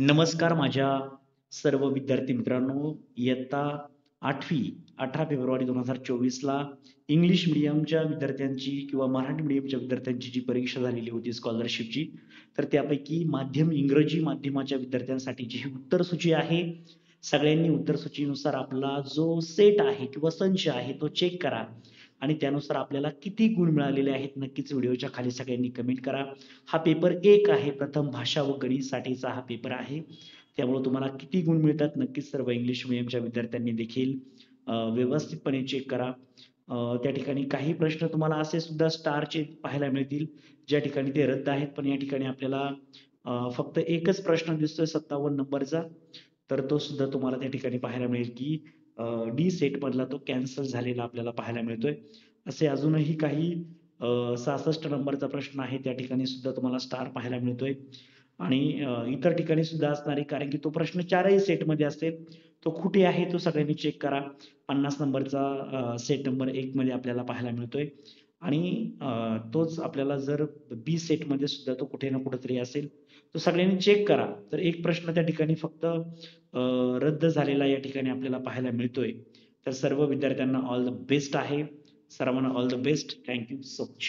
नमस्कार माझ्या सर्व विद्यार्थी मित्रांनो. इयत्ता 8वी 18 फेब्रुवारी 2024ला इंग्लिश मीडियमच्या विद्यार्थ्यांची किंवा मराठी मीडियमच्या विद्यार्थ्यांची जी परीक्षा झालेली होती स्कॉलरशिपची, तर त्यापैकी माध्यम इंग्रजी माध्यमाच्या विद्यार्थ्यांसाठीची ही उत्तरसूची आहे. सगळ्यांनी उत्तरसूचीनुसार आपला जो सेट आहे किंवा संच आहे तो चेक करा आणि त्यानुसार आपल्याला किती गुण मिळालेले आहेत नक्कीच व्हिडिओच्या खाली सगळ्यांनी कमेंट करा. हा पेपर 1 आहे, प्रथम भाषा व गणितासाठीचा हा पेपर आहे. त्यामुळे तुम्हाला किती गुण मिळतात नक्कीच सर्व इंग्लिश मीडियमच्या विद्यार्थ्यांनी देखील व्यवस्थितपणे चेक करा. त्या ठिकाणी काही प्रश्न तुम्हाला असे सुद्धा स्टारचे पाहायला मिळतील, ज्या ठिकाणी ते रद्द आहेत, पण या ठिकाणी आपल्याला फक्त एकच प्रश्न दिसतोय 57 नंबरचा, तर तो सुद्धा तुम्हाला त्या ठिकाणी पाहायला मिळेल की डी सेट मधला तो कॅन्सल झालेला आपल्याला पाहायला मिळतोय. असे अजूनही काही 66 नंबरचा प्रश्न आहे, त्या ठिकाणी सुद्धा तुम्हाला स्टार पाहायला मिळतोय आणि इतर ठिकाणी सुद्धा असणार आहे, कारण की तो प्रश्न 4ही सेटमध्ये असेल. तो कुठे आहे तो सगळ्यांनी चेक करा. 50 नंबरचा सेट नंबर 1 मध्ये आपल्याला पाहायला मिळतोय आणि तोच आपल्याला जर बी सेटमध्ये सुद्धा तो कुठे ना कुठेतरी असेल. तो सगळ्यांनी चेक करा. तर एक प्रश्न त्या ठिकाणी फक्त रद्द झालेला या ठिकाणी आपल्याला पाहायला मिळतोय. तर सर्व विद्यार्थ्यांना ऑल द बेस्ट आहे. सर्वांना all the best. Thank you so much.